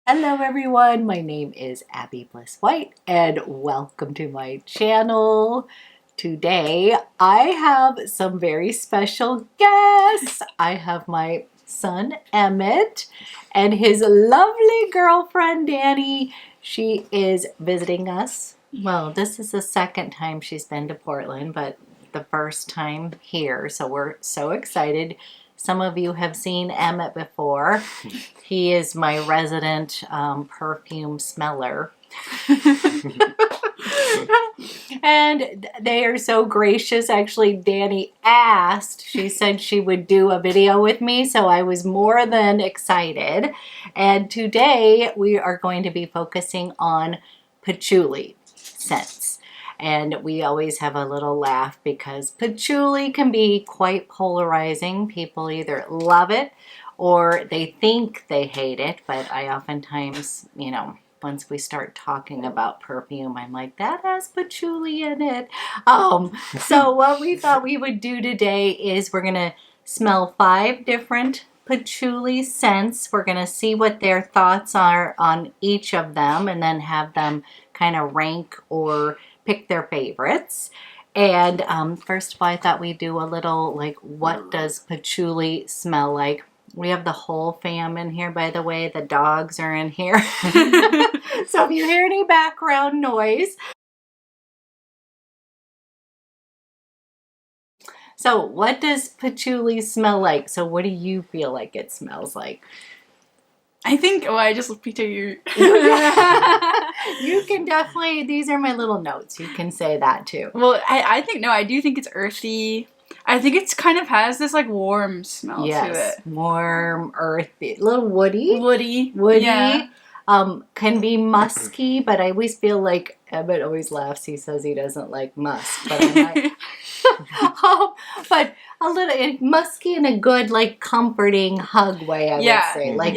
Hello everyone, my name is Abby Bliss White and welcome to my channel. Today I have some very special guests. I have my son Emmet and his lovely girlfriend Dani. She is visiting us. Well, this is the second time she's been to Portland, but the first time here, so we're so excited. Some of you have seen Emmet before. He is my resident perfume smeller. And they are so gracious. Actually, Dani asked, she said she would do a video with me, so I was more than excited. And today we are going to be focusing on patchouli scents. And we always have a little laugh because patchouli can be quite polarizing. People either love it or they think they hate it. But I oftentimes, once we start talking about perfume, I'm like, that has patchouli in it. So what we thought we would do today is we're going to smell 5 different patchouli scents. We're going to see what their thoughts are on each of them and then have them kind of rank or pick their favorites. And first of all, I thought we'd do a little like, what does patchouli smell like? We have the whole fam in here, by the way. The dogs are in here. So if you hear any background noise. So what does patchouli smell like? So what do you feel like it smells like? I think, I just looked at you. You can definitely, these are my little notes. You can say that too. Well, I do think it's earthy. I think it's kind of has this like warm smell to it. Warm, earthy, a little woody. Woody. Yeah. Can be musky, but I always feel like Emmet always laughs. He says he doesn't like musk, but I'm like, but a little musky in a good, like comforting hug way. I would say, like,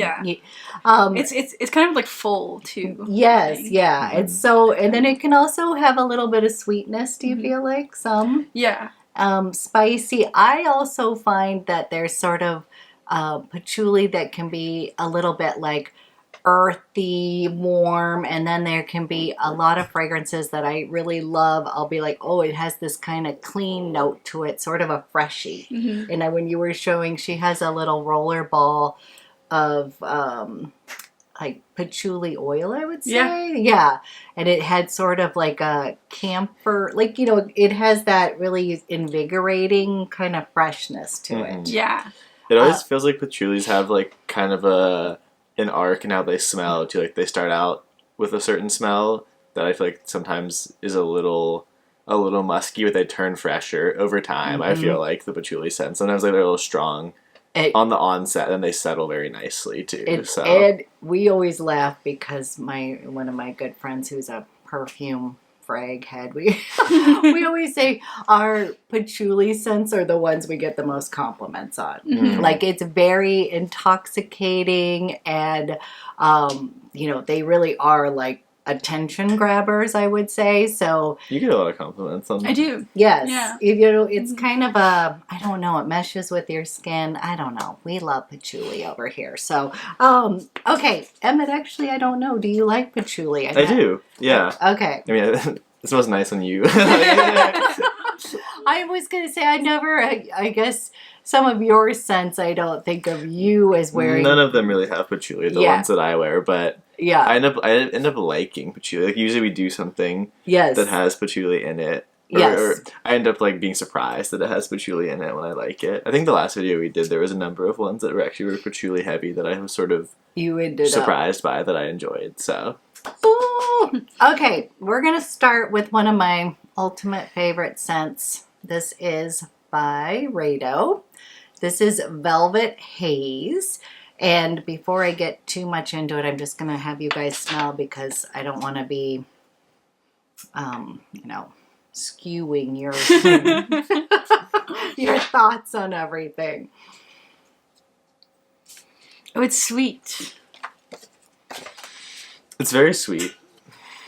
it's kind of like full too. Yes, yeah. It's so, and then it can also have a little bit of sweetness. Do you feel like some? Yeah. Spicy. I also find that there's sort of patchouli that can be a little bit like earthy, warm, and then there can be a lot of fragrances that I really love. I'll be like, oh, it has this kind of clean note to it, sort of a freshie. And when you were showing, she has a little roller ball of like patchouli oil, I would say. Yeah. And it had sort of like a camphor, like, it has that really invigorating kind of freshness to it. Yeah. It always feels like patchoulis have like kind of an arc in how they smell too. Like they start out with a certain smell that I feel like sometimes is a little musky, but they turn fresher over time. I feel like the patchouli scent. Sometimes like they're a little strong on the onset, and they settle very nicely too. And we always laugh because one of my good friends who's a perfume frag head, we always say our patchouli scents are the ones we get the most compliments on. Like it's very intoxicating, and they really are like attention grabbers, I would say. So you get a lot of compliments on them. I do. Yes. Yeah. It's kind of I don't know, it meshes with your skin. I don't know. We love patchouli over here. So, okay. Emmet, actually, I don't know. Do you like patchouli? I do. Yeah. Okay. I mean, it smells nice on you. I was going to say, I guess some of your scents, I don't think of you as wearing. None of them really have patchouli, the ones that I wear, but yeah, I end up liking patchouli. Like usually we do something that has patchouli in it. Or I end up like being surprised that it has patchouli in it when I like it. I think the last video we did, there was a number of ones that were patchouli heavy that I was sort of surprised by that I enjoyed. So. Ooh. Okay, we're going to start with one of my ultimate favorite scents. This is BYREDO. This is Velvet Haze. And before I get too much into it, I'm just going to have you guys smell because I don't want to be, skewing your thoughts on everything. Oh, it's sweet. It's very sweet.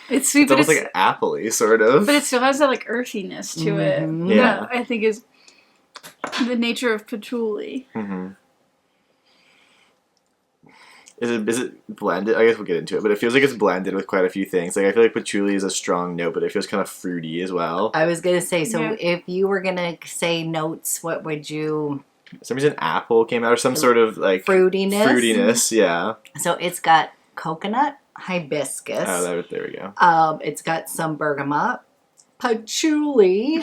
It's sweet, it's almost like apple-y, sort of. But it still has that like earthiness to it. Yeah. That I think is the nature of patchouli. Is it blended? I guess we'll get into it, but it feels like it's blended with quite a few things. Like I feel like patchouli is a strong note, but it feels kind of fruity as well. I was gonna say, so Yeah. if you were gonna say notes, what would you? For some reason, apple came out, or some sort of like Fruitiness. Fruitiness, yeah. So it's got coconut, hibiscus. Oh, there we go. It's got some bergamot, patchouli,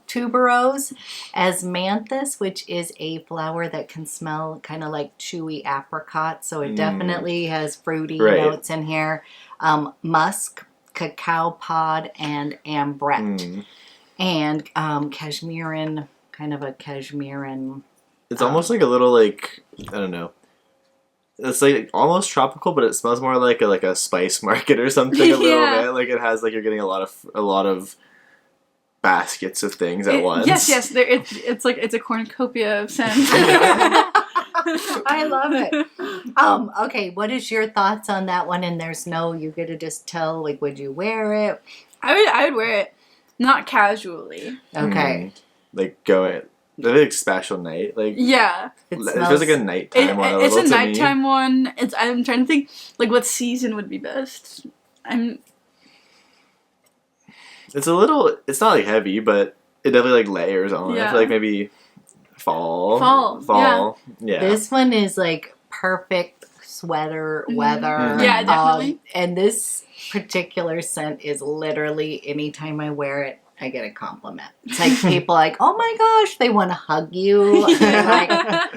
tuberose, asmanthus, which is a flower that can smell kind of like chewy apricot. So it definitely has fruity Right. notes in here. Musk, cacao pod, and ambrette. And cashmerean, kind of a cashmerean. It's almost like a little like, I don't know. It's like almost tropical, but it smells more like a spice market or something a little Yeah. bit. Like it has like you're getting a lot of baskets of things at once. Yes. It's like it's a cornucopia of scents. I love it. Okay, what is your thoughts on that one? And there's no, you get to just tell, like, would you wear it? I would wear it, not casually. Okay. Like like special night. Like Yeah. It it feels like a nighttime one. It's a little to me. nighttime one. I'm trying to think like what season would be best. It's a little. It's not like heavy, but it definitely like layers on it. I Yeah. feel like maybe fall. Yeah. This one is like perfect sweater weather. Yeah, definitely. And this particular scent is literally anytime I wear it, I get a compliment. It's like people like, oh my gosh, they want to hug you. They're like,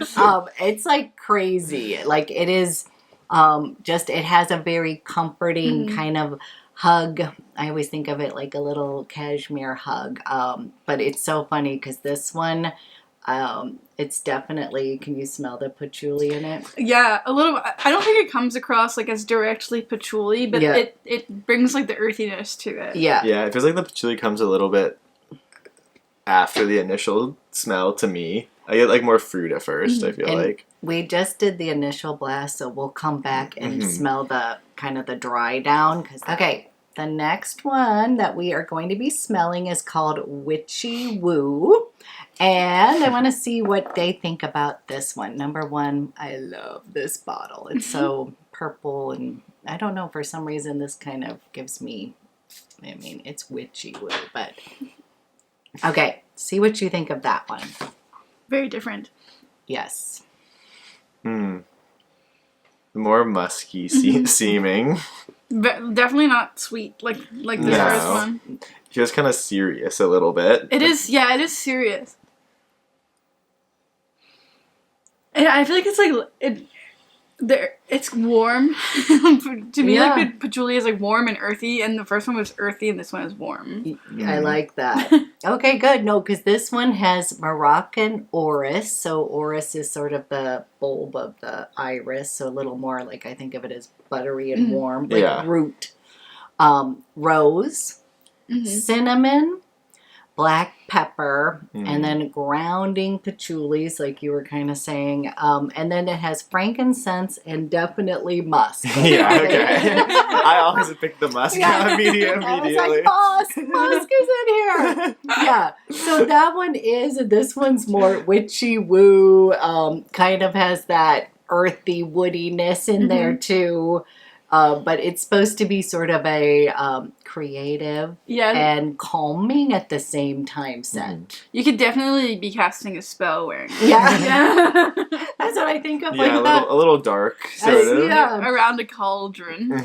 it's like crazy. Like it is it has a very comforting kind of hug. I always think of it like a little cashmere hug. But it's so funny because this one, it's definitely, can you smell the patchouli in it? Yeah, a little. I don't think it comes across like as directly patchouli, but Yeah. it brings like the earthiness to it. Yeah. Yeah, it feels like the patchouli comes a little bit after the initial smell to me. I get like more fruit at first, I feel And like. we just did the initial blast, so we'll come back and smell the kind of the dry down. Okay, the next one that we are going to be smelling is called Witchy Woo. And I want to see what they think about this one. Number one, I love this bottle. It's so purple, and I don't know, for some reason this kind of gives me, I mean, it's Witchy Woo, but okay, see what you think of that one. Very different. Yes. More musky seeming. Definitely not sweet like the No. first one. Feels kind of serious a little bit. It is. Yeah, it is serious. And I feel like it's like it's warm. To me, Yeah. like patchouli is like warm and earthy, and the first one was earthy, and this one is warm. I like that. Okay, good. No, because this one has Moroccan orris. So orris is sort of the bulb of the iris. So a little more like, I think of it as buttery and warm, like Yeah. root. Rose, cinnamon, black pepper, and then grounding patchoulis, like you were kind of saying. And then it has frankincense and definitely musk. Yeah, okay. I always pick the musk immediately. I was like, musk is in here. Yeah. So that one is, this one's more witchy woo, kind of has that earthy woodiness in there too. But it's supposed to be sort of a creative and calming at the same time scent. You could definitely be casting a spell wearing it. Yeah. That's what I think of. Yeah, like a little dark, sort of. Yeah. Around a cauldron.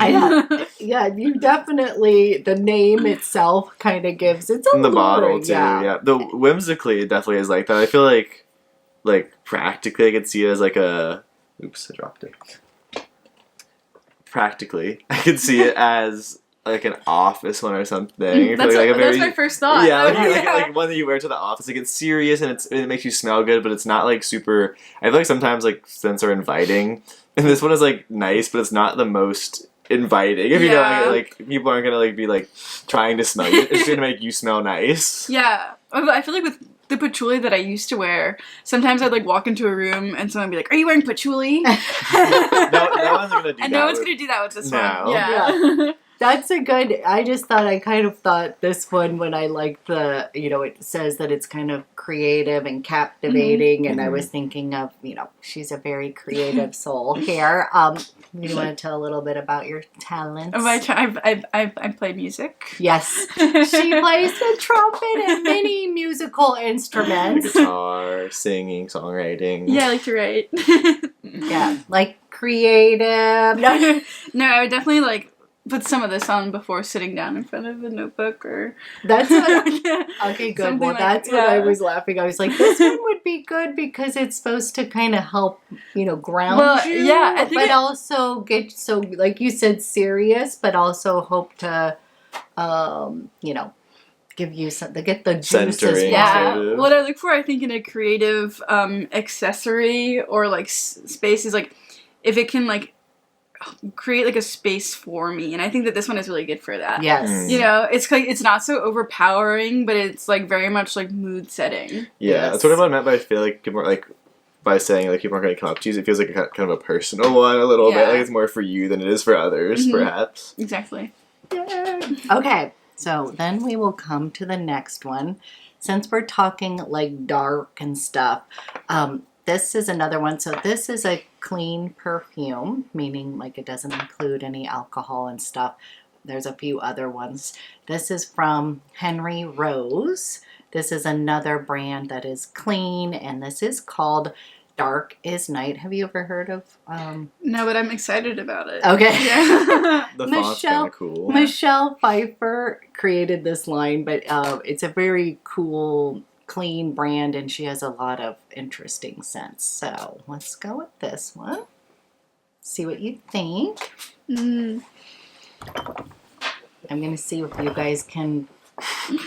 Yeah, you definitely, the name itself kind of gives its own The bottle too, yeah. The whimsically it definitely is like that. I feel like practically I could see it as like a oops, I dropped it. Practically, I could see it as like an office one or something. I feel That's my first thought. Yeah, like one that you wear to the office. Like it's serious and it makes you smell good, but it's not like super. I feel like sometimes like scents are inviting, and this one is like nice, but it's not the most inviting. If you know, like people aren't gonna like be like trying to smell you. It's gonna make you smell nice. Yeah, I feel like with the patchouli that I used to wear, sometimes I'd like walk into a room and someone would be like, "Are you wearing patchouli?" No one's gonna do that. And no one's gonna do that with this No. one. Yeah. That's a good, I just thought, I kind of thought this one when I liked the, it says that it's kind of creative and captivating, and I was thinking of, she's a very creative soul here. You want to tell a little bit about your talents? I play music. Yes. She plays the trumpet and many musical instruments. Guitar, singing, songwriting. Yeah, I like to write. Yeah, like creative. No, I would definitely like put some of this on before sitting down in front of a notebook or. That's what. Okay, good. Something Well, like- that's what I was laughing. I was like, this one would be good because it's supposed to kind of help, ground you. Yeah, I think but also get so, like you said, serious, but also hope to, give you something, get the juices. Centering. Yeah, Sort of. what I look for, I think, in a creative accessory or like space is like if it can like create like a space for me, and I think that this one is really good for that. Yes. It's like it's not so overpowering, but it's like very much like mood setting. Yeah, Yes. that's sort of what I meant by I feel like people are like by saying like people aren't going to come up to you. It feels like a kind of a personal one a little bit. Yeah. Like it's more for you than it is for others, perhaps. Exactly. Okay, so then we will come to the next one. Since we're talking like dark and stuff, this is another one. So this is a clean perfume, meaning like it doesn't include any alcohol and stuff. There's a few other ones. This is from Henry Rose. This is another brand that is clean, and this is called Dark is Night. Have you ever heard of? No, but I'm excited about it. Okay. Yeah. The font's kind of cool. Michelle Pfeiffer created this line, but it's a very cool, clean brand, and she has a lot of interesting scents. So let's go with this one. See what you think. Mm. I'm going to see if you guys can...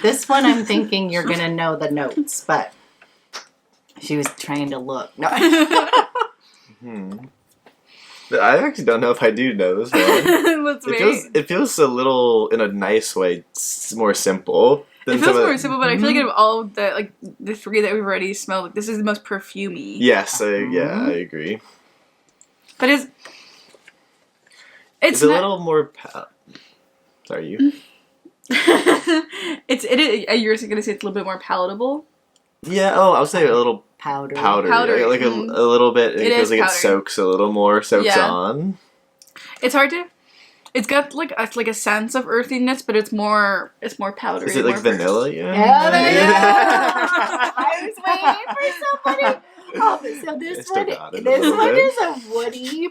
This one I'm thinking you're going to know the notes, but she was trying to look. No. I actually don't know if I do know this one. Let's wait. It feels a little, in a nice way, more simple. It feels more simple, but I feel like out of all of the like the three that we've already smelled, like, this is the most perfumey. Yes, I agree. But it's It's a little more... Sorry, you? You're gonna say it's a little bit more palatable. Yeah, I would say a little Powder. powdery. Like a little bit. It feels like powdery. it soaks a little more, on. It's hard to. It's got like a sense of earthiness, but it's more powdery. Is it like more vanilla? Yeah, there you go. Yeah. I was waiting for somebody. So I this still one, got it a this little one bit. is a woody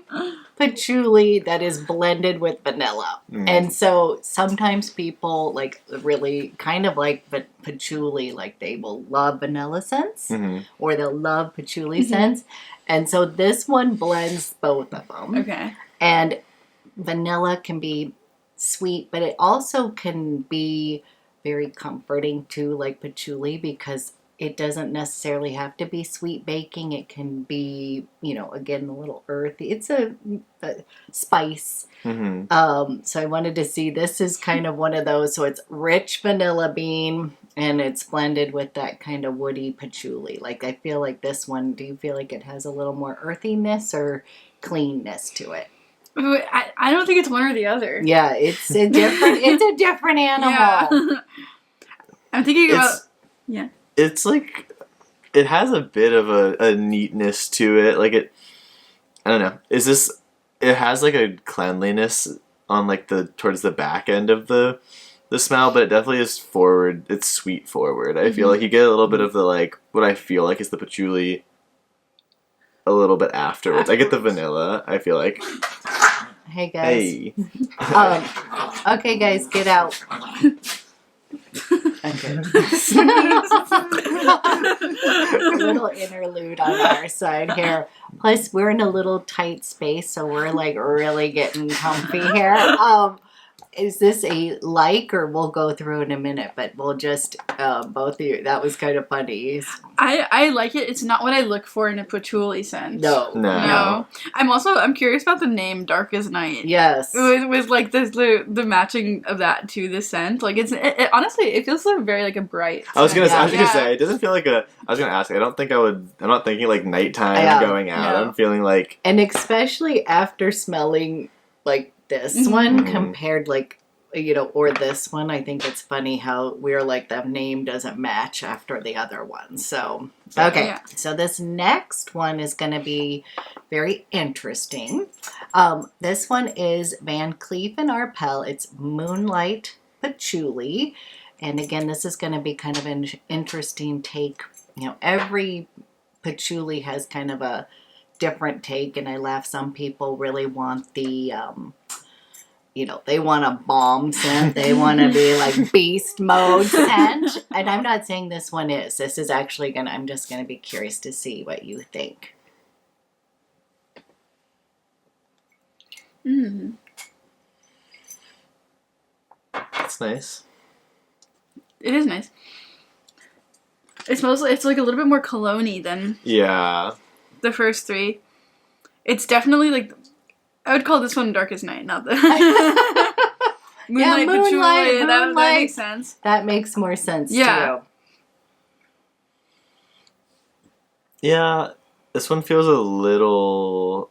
patchouli that is blended with vanilla. And so sometimes people like really kind of like patchouli, like they will love vanilla scents or they'll love patchouli scents. And so this one blends both of them. Okay. And vanilla can be sweet, but it also can be very comforting too, like patchouli, because it doesn't necessarily have to be sweet baking. It can be, again, a little earthy. It's a spice. So I wanted to see, this is kind of one of those. So it's rich vanilla bean, and it's blended with that kind of woody patchouli. Like, I feel like this one, do you feel like it has a little more earthiness or cleanness to it? I don't think it's one or the other. Yeah, it's a different animal. Yeah. I'm thinking about It's like, it has a bit of a neatness to it. Like I don't know. It has like a cleanliness on like towards the back end of the smell, but it definitely is forward. It's sweet forward. I feel like you get a little bit of the like, what I feel like is the patchouli a little bit afterwards. I get the vanilla, I feel like. Hey, guys. Hey. Okay, guys, get out. Okay. A little interlude on our side here. Plus, we're in a little tight space, so we're like really getting comfy here. Is this a like, or we'll go through in a minute, but we'll just, both of you, that was kind of funny. I like it. It's not what I look for in a patchouli scent. No. I'm curious about the name Dark as Night. Yes. With like the matching of that to the scent. Like it honestly, it feels like very like a bright scent. I was gonna Yeah. say, it doesn't feel like I was gonna ask, I'm not thinking like nighttime going out. No. I'm feeling like... And especially after smelling like this one compared, like you know, or this one. I think it's funny how we're like the name doesn't match after the other one. So, okay. Yeah. So this next one is going to be very interesting. This one is Van Cleef and Arpels. It's Moonlight Patchouli. And again, this is going to be kind of an interesting take. You know, every patchouli has kind of a different take, and I laugh. Some people really want the, you know, they want a bomb scent. They want to be like beast mode scent. And I'm not saying this one is. This is actually I'm just gonna be curious to see what you think. That's nice. It is nice. It smells like, it's like a little bit more cologne-y than Yeah. the first three. It's definitely like, I would call this one Darkest Night, not the Moonlight Patchouli. That makes sense. That makes more sense Yeah. too. Yeah, this one feels a little,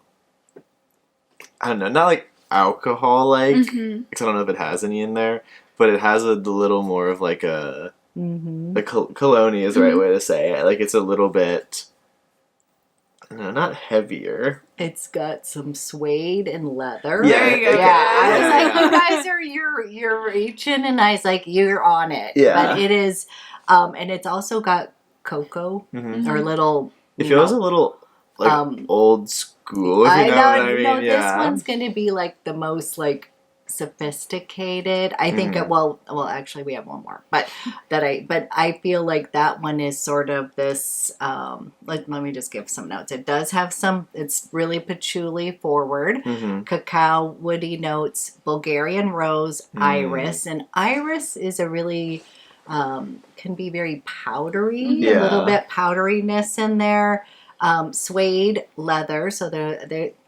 I don't know, not like alcohol-like, because I don't know if it has any in there, but it has a little more of like a, the cologne is the right way to say it. Like, it's a little bit, I don't know, not heavier. It's got some suede and leather. Yeah, There you go. Yeah, I was Yeah, like, yeah. you guys are you're reaching, and I was like, you're on it. Yeah. But it is, and it's also got cocoa or little. It you feels know, a little like old school. If I you know know. what I mean? You know, Yeah. this one's going to be like the most like sophisticated. I think it. Well, actually, we have one more, but I feel like that one is sort of this. Let me just give some notes. It does have some. It's really patchouli forward, cacao, woody notes, Bulgarian rose, iris, and iris is a really can be very powdery. A little bit powderiness in there. Suede, leather, so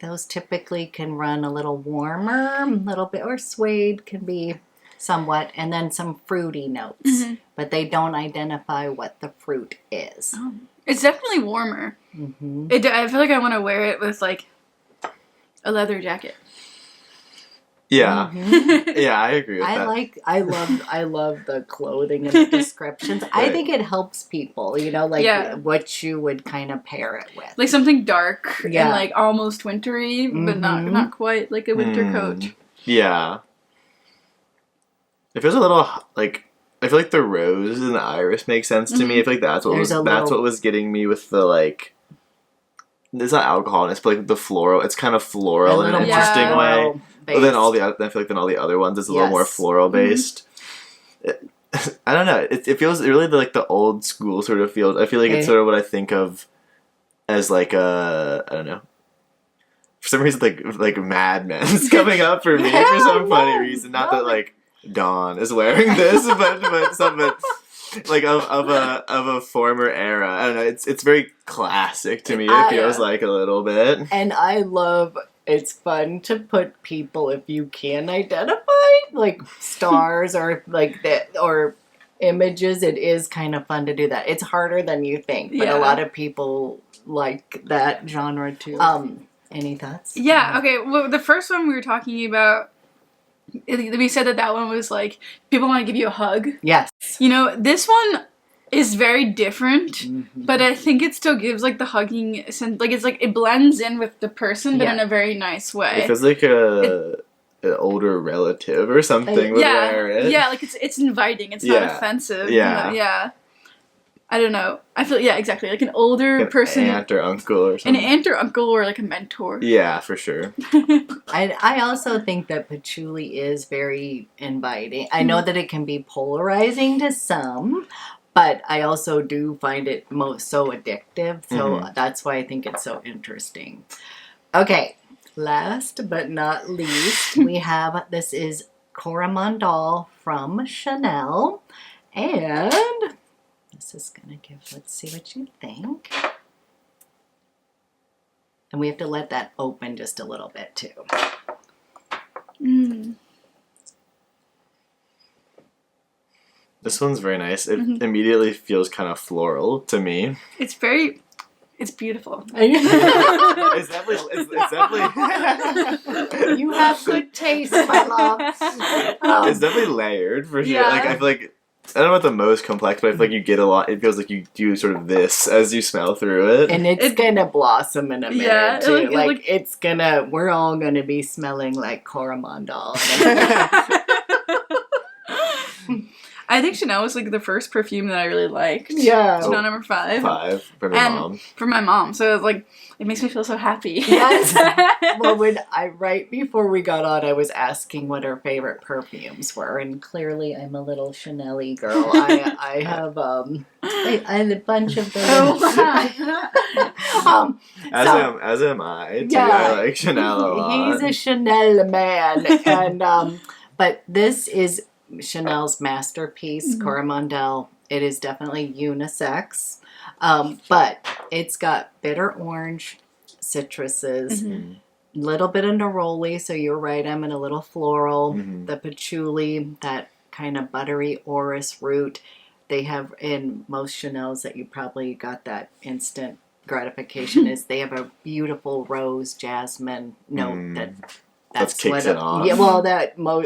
those typically can run a little warmer, a little bit, or suede can be somewhat, and then some fruity notes, but they don't identify what the fruit is. Oh. It's definitely warmer. I feel like I want to wear it with like a leather jacket. Yeah. Yeah, I agree with that. I love the clothing and the descriptions. I think it helps people, you know, like what you would kind of pair it with. Like something dark and like almost wintry, but not quite like a winter coat. Yeah. It feels a little like, I feel like the rose and the iris make sense to me. I feel like that's what what was getting me with the like, it's not alcoholness, but like the floral. It's kind of floral in an interesting way. But then I feel like all the other ones is a little more floral based. I don't know. It feels really like the old school sort of feels. I feel like it's sort of what I think of as like I don't know. For some reason, like Mad Men's coming up for me for some funny reason. Not that like Dawn is wearing this, but something like of a former era. I don't know. It's very classic to me. It feels like a little bit. And I love. It's fun to put people, if you can identify, like stars or like that or images. It is kind of fun to do that. It's harder than you think, but a lot of people like that genre too. Any thoughts? Yeah. Okay. Well, the first one we were talking about, we said that one was like people want to give you a hug. Yes. You know, this one is very different, but I think it still gives like the hugging sense. Like it's like it blends in with the person, but in a very nice way. It feels like an older relative or something would wear it. Yeah, like it's inviting. It's not offensive. Yeah. Yeah. I don't know. I feel exactly like an older person, aunt or uncle or something. an aunt or uncle or like a mentor. Yeah, for sure. I also think that patchouli is very inviting. I know that it can be polarizing to some. But I also do find it so addictive, so that's why I think it's so interesting. Okay, last but not least, we have, this is Coromandel from Chanel, and this is going to give, let's see what you think. And we have to let that open just a little bit too. This one's very nice. It immediately feels kind of floral to me. It's beautiful. It's definitely You have good taste. taste, my love. It's definitely layered for sure. Yeah. Like I feel like I don't know about the most complex, but I feel like you get a lot. It feels like you do sort of this as you smell through it. And it's gonna blossom in a minute Yeah, too. It's gonna. We're all gonna be smelling like Coromandel. I think Chanel was like the first perfume that I really liked. Yeah. Chanel number 5. 5 from your mom. For my mom. So it's like, it makes me feel so happy. Yes. Well, right before we got on, I was asking what her favorite perfumes were, and clearly I'm a little Chanel-y girl. I have I have a bunch of those. As am I. Too. Yeah. I like Chanel a lot. He's a Chanel man, and but this is Chanel's masterpiece, Coromandel. It is definitely unisex, but it's got bitter orange, citruses, little bit of neroli, so you're right, I'm in a little floral, the patchouli, that kind of buttery orris root. They have in most Chanels that you probably got that instant gratification is they have a beautiful rose jasmine note that's kicks it off. Yeah, well,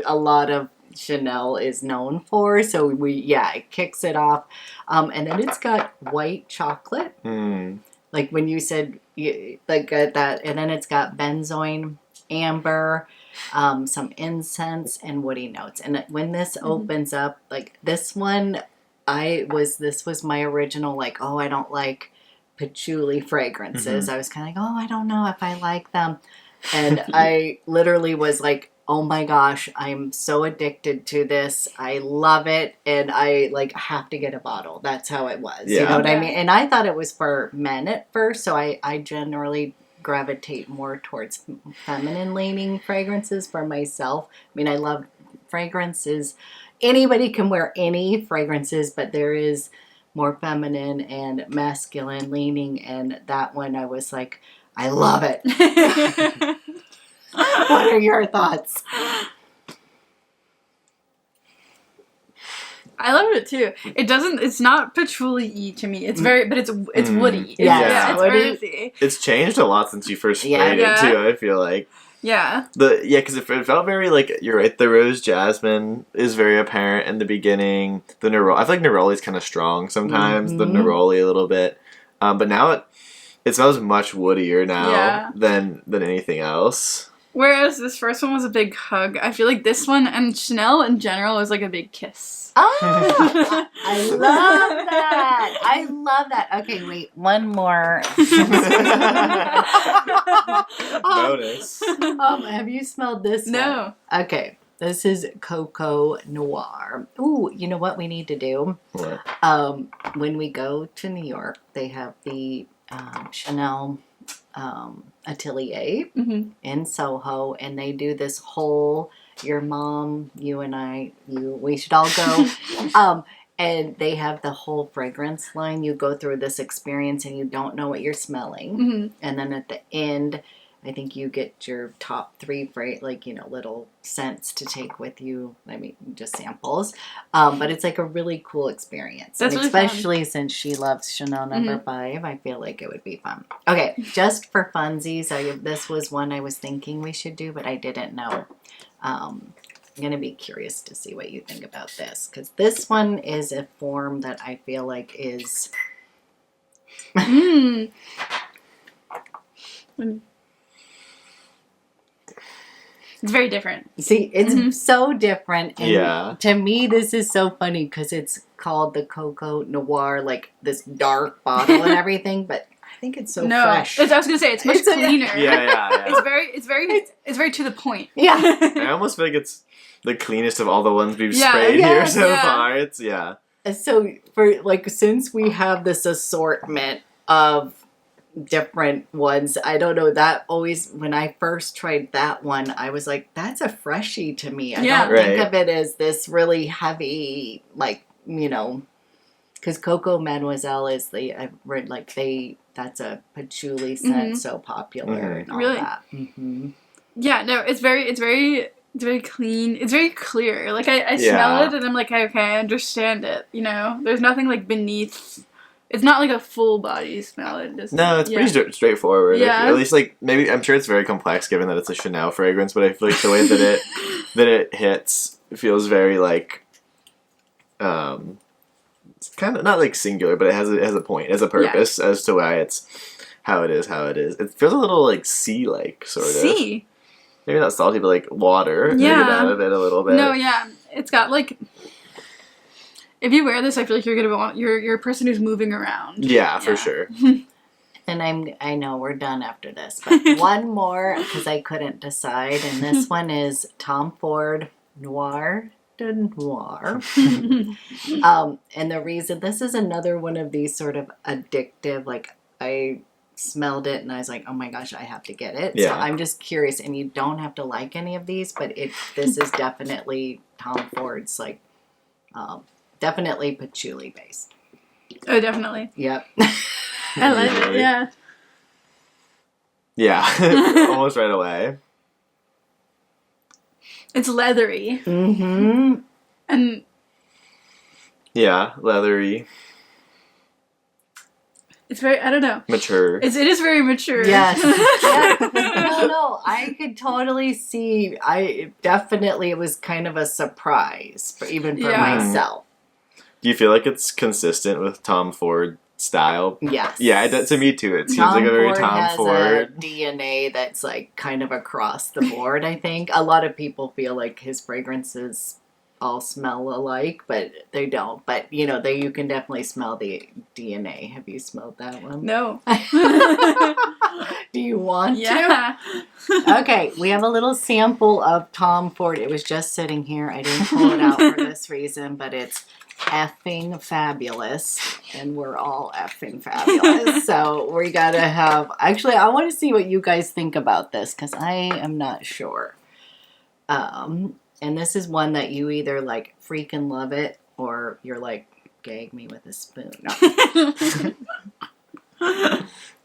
a lot of Chanel is known for, so it kicks it off, and then it's got white chocolate, like when you said that, and then it's got benzoin, amber, some incense, and woody notes. And when this opens up, like this one, this was my original, like, oh, I don't like patchouli fragrances. I was kind of like, oh, I don't know if I like them, and I literally was like, oh my gosh, I'm so addicted to this. I love it. And I have to get a bottle. That's how it was. Yeah. You know what I mean? And I thought it was for men at first. So I generally gravitate more towards feminine leaning fragrances for myself. I mean, I love fragrances. Anybody can wear any fragrances, but there is more feminine and masculine leaning. And that one, I was like, I love it. What are your thoughts? I love it too. It's not patchouli-y to me. It's but it's woody. Yeah, It's woody. earthy. It's changed a lot since you first sprayed it too, I feel like. Yeah. Because it felt very like, you're right, the rose jasmine is very apparent in the beginning. The neroli, I feel like neroli is kind of strong sometimes, the neroli a little bit. But now it smells much woodier now than anything else. Whereas this first one was a big hug, I feel like this one and Chanel in general was like a big kiss. Oh, I love that. I love that. Okay, wait, one more. Bonus. Have you smelled this one? No. Okay, this is COCO Noir. Ooh, you know what we need to do? What? When we go to New York, they have the Chanel atelier in Soho, and they do this whole, your mom, you and I, we should all go. And they have the whole fragrance line. You go through this experience and you don't know what you're smelling. And then at the end, I think you get your top 3 little scents to take with you. I mean, just samples. But it's like a really cool experience. That's and really especially since she loves Chanel number 5, I feel like it would be fun. Okay, just for funsies, this was one I was thinking we should do, but I didn't know. I'm going to be curious to see what you think about this, because this one is a form that I feel like is... It's very different. See, it's so different. And Yeah. to me, this is so funny because it's called the COCO Noir, like this dark bottle and everything, but I think it's so fresh. I was gonna say it's much cleaner. Yeah. It's very to the point. Yeah. I almost feel like it's the cleanest of all the ones we've sprayed here so far. It's, So, since we have this assortment of different ones, I don't know, that always, when I first tried that one, I was like, that's a freshie to me. I don't think of it as this really heavy, because Coco Mademoiselle is that's a patchouli scent, so popular and all that. Yeah, no, it's very clean. It's very clear. Like I smell it and I'm like, okay, I understand it. There's nothing like beneath. It's not like a full body smell. It just No, it's pretty straightforward. Yeah. At least, like, maybe, I'm sure it's very complex given that it's a Chanel fragrance, but I feel like the way that it hits feels very, like, it's kind of, not, like, singular, but it has a point, it has a purpose as to why it's how it is. It feels a little, like, sea-like, sort of. Sea. Maybe not salty, but, like, water. Yeah. Maybe out of it a little bit. No, yeah. It's got, like... If you wear this, I feel like you're gonna want you're a person who's moving around. Yeah, for sure. And I know we're done after this, but one more because I couldn't decide, and this one is Tom Ford Noir de Noir. And the reason this is another one of these sort of addictive, like I smelled it and I was like, oh my gosh, I have to get it. Yeah. So I'm just curious, and you don't have to like any of these, but this is definitely Tom Ford's like. Definitely patchouli based. Oh, definitely. Yep. I like it, yeah. Yeah, almost right away. It's leathery. Mm-hmm. And... Yeah, leathery. It's very, I don't know. Mature. It is very mature. Yes. No, I could totally see. It was kind of a surprise, even for myself. Do you feel like it's consistent with Tom Ford style? Yes. Yeah, to me too. It seems like a very Tom Ford. Has a DNA that's like kind of across the board, I think. A lot of people feel like his fragrances all smell alike, but they don't. But, you can definitely smell the DNA. Have you smelled that one? No. Do you want to? Okay, we have a little sample of Tom Ford. It was just sitting here. I didn't pull it out for this reason, but it's effing fabulous, and we're all effing fabulous. So we gotta have. Actually, I want to see what you guys think about this because I am not sure. And this is one that you either like freaking love it or you're like gag me with a spoon. No.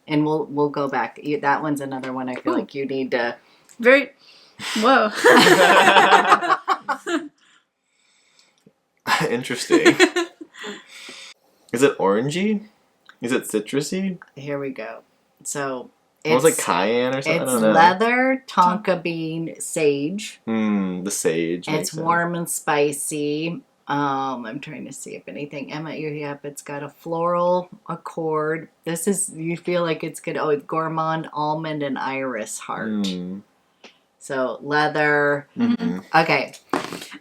And we'll go back. That one's another one I feel like you need to. Very. Whoa. Interesting. Is it orangey? Is it citrusy? Here we go. So it's almost like cayenne or something. It's I don't know. leather, tonka bean, sage. The sage. It's warm and spicy. I'm trying to see if anything. Emmet, it's got a floral accord. You feel like it's good. Oh, it's gourmand, almond, and iris heart. So leather. Mm-hmm. Okay.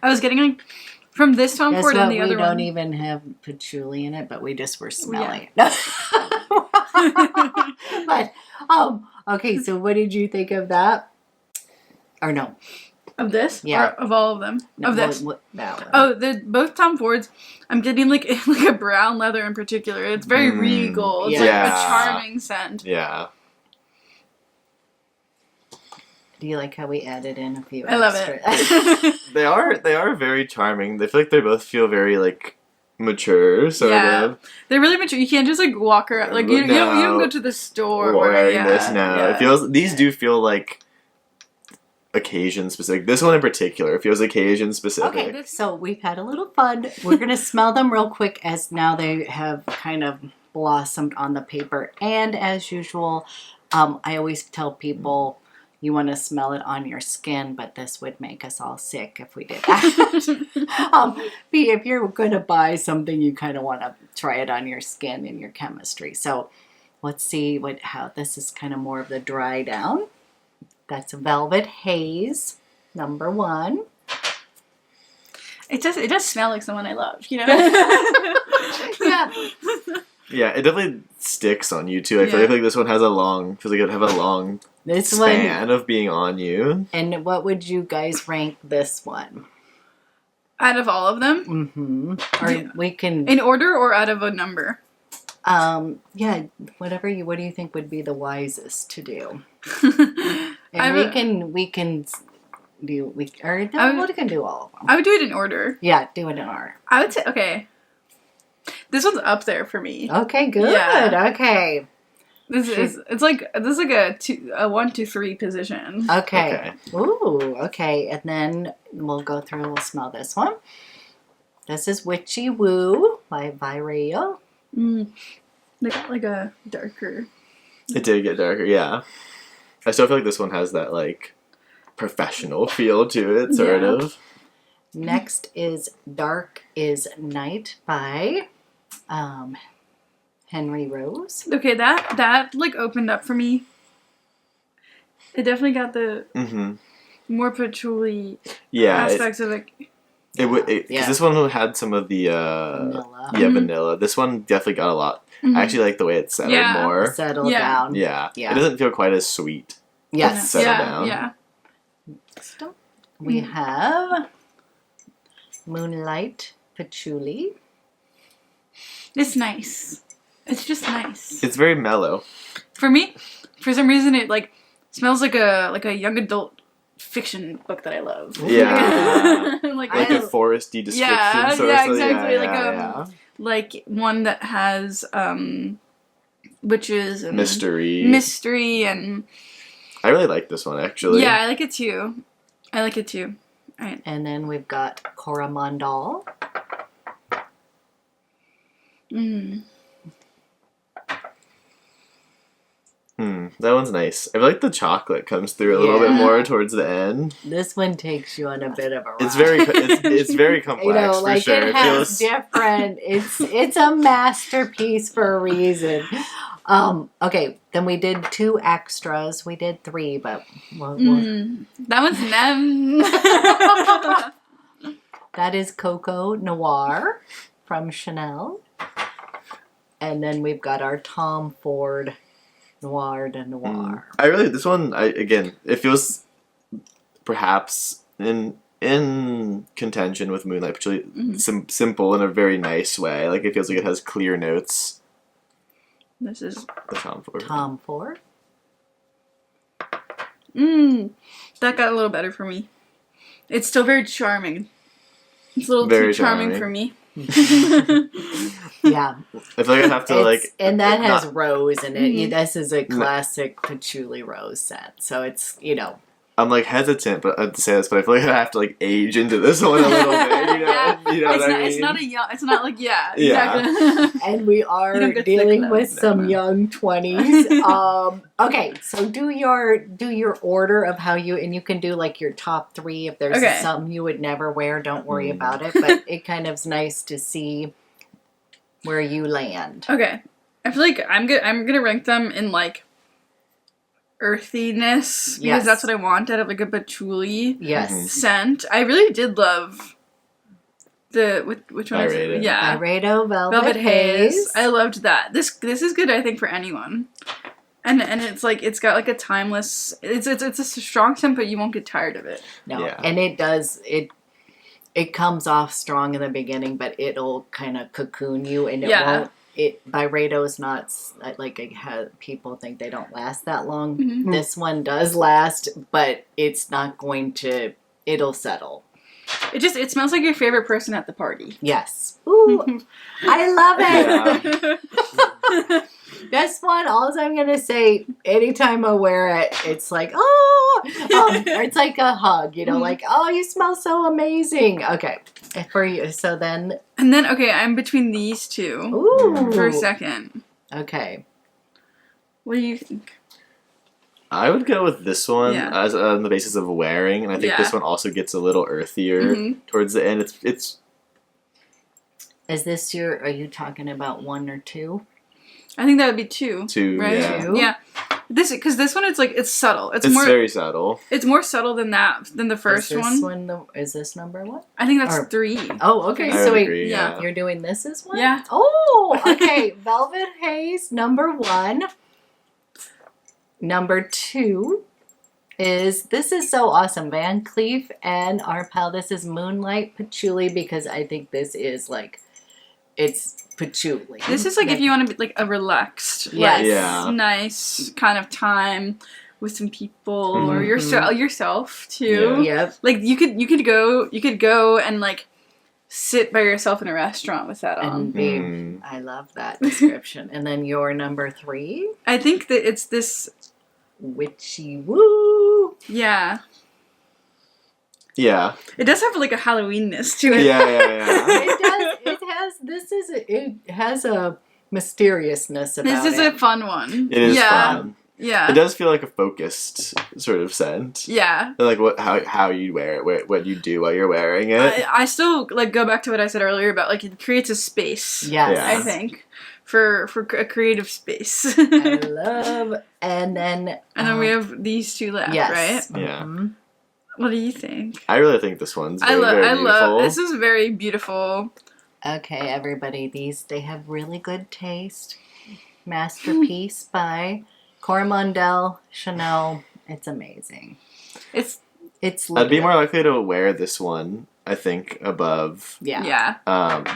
I was getting like from this Tom Ford and the other one. We don't even have patchouli in it, but we just were smelling Yeah. it. But okay. So what did you think of that? Or no? Of this? Yeah. Or of all of them? No, of this? That one. Oh, both Tom Fords. I'm getting like a brown leather in particular. It's very regal. It's like a charming scent. Yeah. Do you like how we added in a few? I love it. They are very charming. They feel like feel very like mature, sort of. They're really mature. You can't just like walk around like you don't go to the store wearing this now. It feels these do feel like occasion specific. This one in particular feels occasion specific. Okay, so we've had a little fun. We're gonna smell them real quick as now they have kind of blossomed on the paper. And as usual, I always tell people you want to smell it on your skin, but this would make us all sick if we did that. If you're going to buy something, you kind of want to try it on your skin and your chemistry. So let's see how this is kind of more of the dry down. That's Velvet Haze, number 1. It does smell like someone I love, Yeah. Yeah, it definitely sticks on you too. I feel like this one has feels like it would have a long span of being on you. And what would you guys rank this one? Out of all of them? Mm-hmm. Or we can... In order or out of a number? Yeah, what do you think would be the wisest to do? And we can do we can do all of them. I would do it in order. Yeah, do it in order. I would say okay. This one's up there for me. Okay, good. Yeah. Okay. This is like a 1, 2, 3 position. Okay. Ooh, okay. And then we'll go through and we'll smell this one. This is Witchy Woo by VRAYO. They got like a darker. It did get darker, yeah. I still feel like this one has that, like, professional feel to it, sort Yeah. of. Next is Dark is Night by Henry Rose. Okay, that like opened up for me. It definitely got the Mm-hmm. more patchouli Yeah, aspects of it. because Yeah. this one had some of the Vanilla. yeah, vanilla. This one definitely got a lot. I actually like the way it settled Yeah. more. Settle Yeah. down. Yeah. Yeah. It doesn't feel quite as sweet. Yes. Settle yeah, down. yeah. We have Moonlight Patchouli. It's nice. It's just nice. It's very mellow. For me, for some reason, it like smells like a young adult fiction book that I love. Yeah. like Like a I- foresty description. Yeah, sort yeah, of. exactly, Yeah, like, yeah. like one that has witches and Mystery. and I really like this one, actually. yeah, I like it too. Alright. And then we've got Coromandel. That one's nice. I feel like the chocolate comes through a little bit Yeah. more towards the end. This one takes you on a bit of a ride. It's very, it's very complex you know, for like sure. it has different. It's a masterpiece for a reason. Okay, then we did 2 extras. We did 3, but That one's nem. that is COCO Noir from Chanel, and then we've got our Tom Ford Noir de Noir. I really this one. Again, it feels perhaps in contention with Moonlight, particularly simple in a very nice way. Like it feels like it has clear notes. This is The Tom Ford. Tom Ford. that got a little better for me. It's still very charming. It's a little Very too charming charming. for me. Yeah, I feel like I have to like. and that has not- rose in it. Mhm. This is a classic patchouli rose scent, so it's I'm like hesitant, but to say this, but I feel like I have to like age into this one a little bit. You know, Yeah. you know it's what not. I mean? It's not a young. It's not like yeah. Yeah. Exactly. and we You are don't get dealing sick, with though. some No. young 20s. Okay, so do your order of how you, and you can do like your top 3 if there's Okay. something you would never wear. Don't worry about it, but it kind of's nice to see where you land. Okay. I feel like I'm gonna rank them in like earthiness because Yes. that's what I want out of like a patchouli Yes, Mhm. scent. I really did love which one is BYREDO. it? Yeah. BYREDO Velvet Haze. Haze. I loved that. This is good I think for anyone. And it's like it's got like a timeless it's a strong scent but you won't get tired of it. No, Yeah. and it comes off strong in the beginning, but it'll kind of cocoon you, and it Yeah. won't. BYREDO is not like people think they don't last that long. Mhm. This one does last, but it's not going to. It'll settle. It smells like your favorite person at the party. Yes. Ooh, I love it. Yeah. This one, all I'm gonna say, anytime I wear it, it's like, or it's like a hug, like, oh, you smell so amazing. Okay, for you. So then, And then okay, I'm between these two ooh, for a second. okay, What do you think? I would go with this one Yeah. as on the basis of wearing, and I think Yeah. this one also gets a little earthier Mhm. towards the end. It's is this are you talking about 1 or 2? I think that would be 2. 2, Right? yeah. 2? Yeah. Because this one it's subtle. It's It's more very subtle. it's more subtle than the first is this one. Is this number 1? I think that's Or- 3. Oh, okay. I So would wait, agree. yeah. Yeah. you're doing this as 1? Yeah. Oh, okay. Velvet Haze, number 1. Number 2 this is so awesome. Van Cleef and ARPEL. This is Moonlight Patchouli because I think this is like, it's patchouli. This is like if you want to be like a relaxed, Yes. like Yeah. nice kind of time with some people or Mhm. yourself too. Yep. Like you could go and like sit by yourself in a restaurant with that on. And be, Mm. I love that description. And then your number 3, I think that it's this. Witchy Woo. Yeah, Yeah. it does have like a Halloweenness to it. Yeah, yeah, yeah. It does. It has. This is. It has a mysteriousness about This is it. a fun one. It is yeah. fun. Yeah. It does feel like a focused sort of scent. Yeah. Like how you wear it, what you do while you're wearing it. I still like go back to what I said earlier about like it creates a space. Yes. I think for a creative space. I love. And then we have these two left, yes. right? Yeah. Mhm. What do you think? I really think this one's very, I very beautiful. love this is very beautiful. Okay, everybody, they have really good taste. Masterpiece by Coromandel, Chanel. It's amazing. It's It's I'd be liquid. more likely to wear this one, I think, above. Yeah.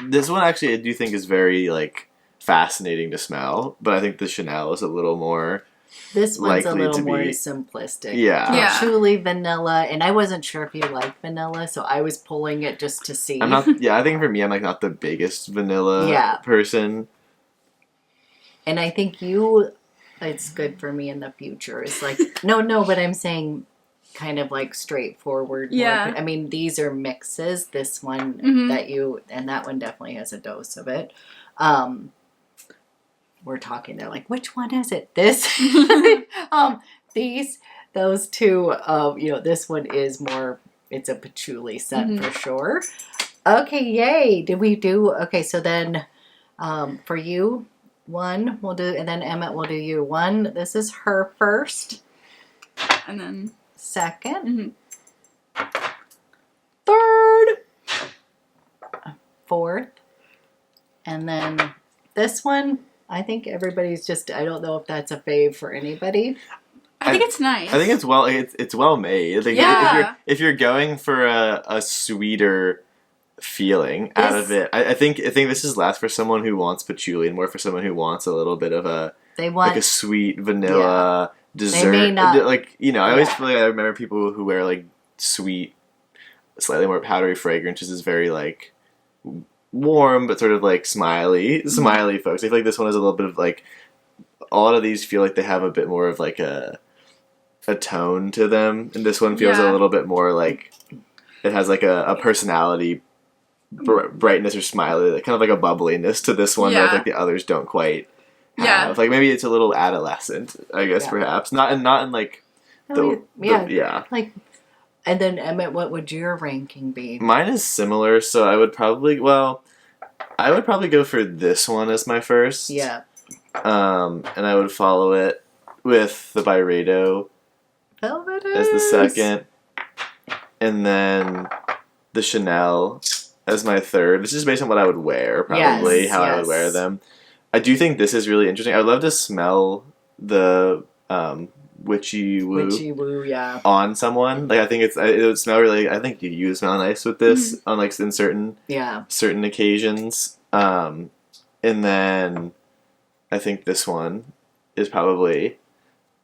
This one actually I do think is very like fascinating to smell, but I think the Chanel is a little more. This one's a likely little to more be- simplistic. Yeah. Yeah. Patchouli vanilla, and I wasn't sure if you like vanilla, so I was pulling it just to see. I'm not. Yeah, I think for me, I'm like not the biggest vanilla Yeah. person. And I think it's good for me in the future. It's like, no, but I'm saying kind of like straightforward. Yeah. More, I mean, these are mixes. This one Mhm. and that one definitely has a dose of it. We're talking, they're like, which one is it? This? Those two, this one is more, it's a patchouli scent for sure. Okay, yay. Did we do, okay, so then for you, one we'll do, and then Emmet will do you. One, this is her first, and then second, third, fourth, and then this one, I think everybody's just, I don't know if that's a fave for anybody. I think it's nice. I think it's well made. Like, Yeah. if you're going for a sweeter feeling out of it, I think this is less for someone who wants patchouli and more for someone who wants a little bit of They want like a sweet vanilla dessert. may not- Like, I always feel like I remember people who wear like sweet, slightly more powdery fragrances is very like warm but sort of like smiley folks. I feel like this one is a little bit of like, a lot of these feel like they have a bit more of like a tone to them, and this one feels a little bit more like it has like a personality, brightness or smiley, like kind of like a bubbliness to this one that I think the others don't quite have. Yeah. Like maybe it's a little adolescent, I guess, perhaps not in like like. And then Emmet, what would your ranking be? Mine is similar, so I would probably go for this one as my first. Yeah. And I would follow it with the BYREDO Velvet as the second, and then the Chanel as my third. This is based on what I would wear, probably how I would wear them. I do think this is really interesting. I'd love to smell the Witchy Woo yeah. on someone. Like I think it would smell really. I think you would smell nice with this on like in certain occasions. And then I think this one is probably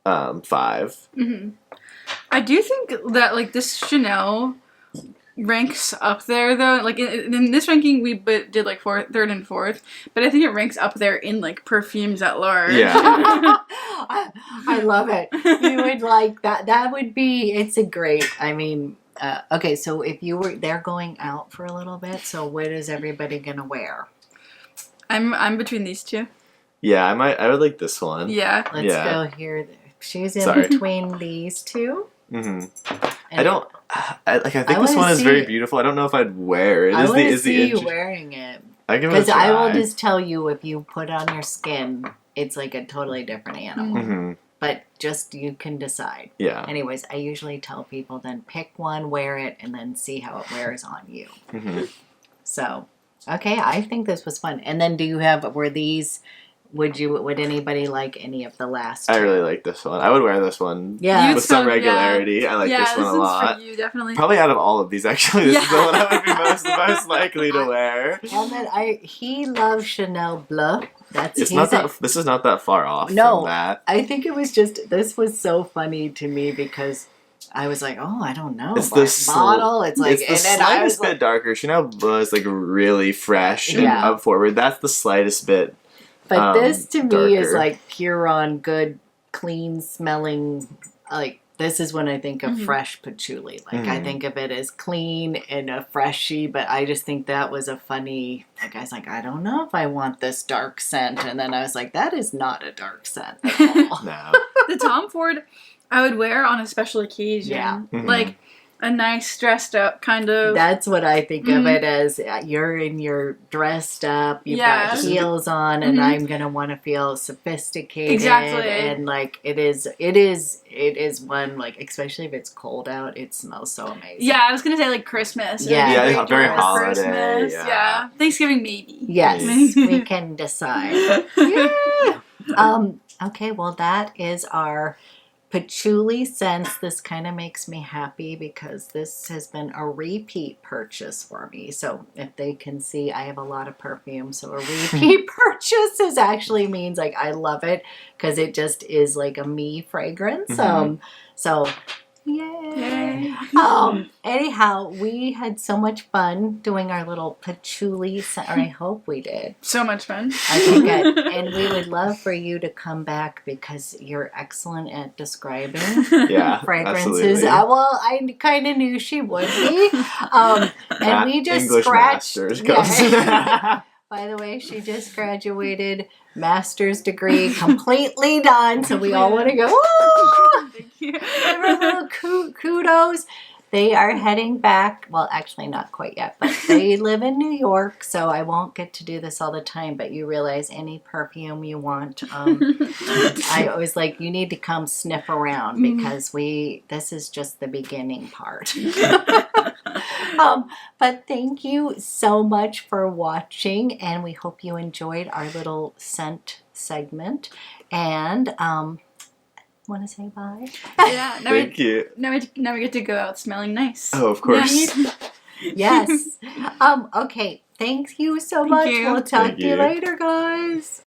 5. Mm-hmm. I do think that like this Chanel ranks up there though. Like in this ranking we did like third and fourth, but I think it ranks up there in like perfumes at large. Yeah. I love it. You would like that. That would be. It's a great. I mean, okay. So if they're going out for a little bit. So what is everybody gonna wear? I'm between these two. Yeah, I would like this one. Yeah. Let's go here. She's in between these two. Mm-hmm. And I think this one is very beautiful. I don't know if I'd wear it. I want to see you wearing it. Because I will just tell you, if you put it on your skin, it's like a totally different animal. Mm-hmm. But just you can decide. Yeah. Anyways, I usually tell people then pick one, wear it, and then see how it wears on you. Mm-hmm. So, okay, I think this was fun. And then would anybody like any of the last two? I really like this one. I would wear this one with some regularity. I like this one a lot. For you, definitely. Probably out of all of these, actually, this is the one I would be most likely to wear. And then he loves Chanel Bleu. This is not that far off from that. I think it was this was so funny to me because I was like, oh, I don't know. It's the bottle. It's like, it's the slightest bit darker. Chanel Bleu is like really fresh and up forward. That's the slightest bit. But this to me darker. is like pure on good, clean smelling. Like this is when I think of fresh patchouli. Like I think of it as clean and a freshy, but I just think that was a funny, like I was like, I don't know if I want this dark scent. And then I was like, that is not a dark scent at all. No. The Tom Ford I would wear on a special occasion. Yeah. Like a nice dressed up kind of. That's what I think of it as. You're in your dressed up, you've got heels on, and I'm gonna want to feel sophisticated. Exactly. And like it is one, like, especially if it's cold out, it smells so amazing. Yeah, I was gonna say like Christmas. Yeah. It'd be Yeah, great very to wear for holiday, Christmas. yeah. Thanksgiving maybe. Yes, we can decide. Yeah. Okay, well that is our patchouli scents. This kind of makes me happy because this has been a repeat purchase for me. So if they can see, I have a lot of perfume. So a repeat purchase actually means like I love it because it just is like a me fragrance. So yay. Anyhow, we had so much fun doing our little patchouli scent, or I hope we did. So much fun. Okay, good. And we would love for you to come back because you're excellent at describing fragrances. Absolutely. Well, I kind of knew she would be. And we just English scratched. masters Yeah. By the way, she just graduated, master's degree, completely done. So we all want to go, woo! Thank you. Give her a little kudos. They are heading back. Well, actually not quite yet, but they live in New York, so I won't get to do this all the time, but you realize any perfume you want, I always like, you need to come sniff around because this is just the beginning part. But thank you so much for watching, and we hope you enjoyed our little scent segment. And want to say bye? Yeah. Thank you. Now we get to go out smelling nice. Oh, of course. Yes. Okay. Thank you so much. you. We'll talk Thank to you you. later, guys.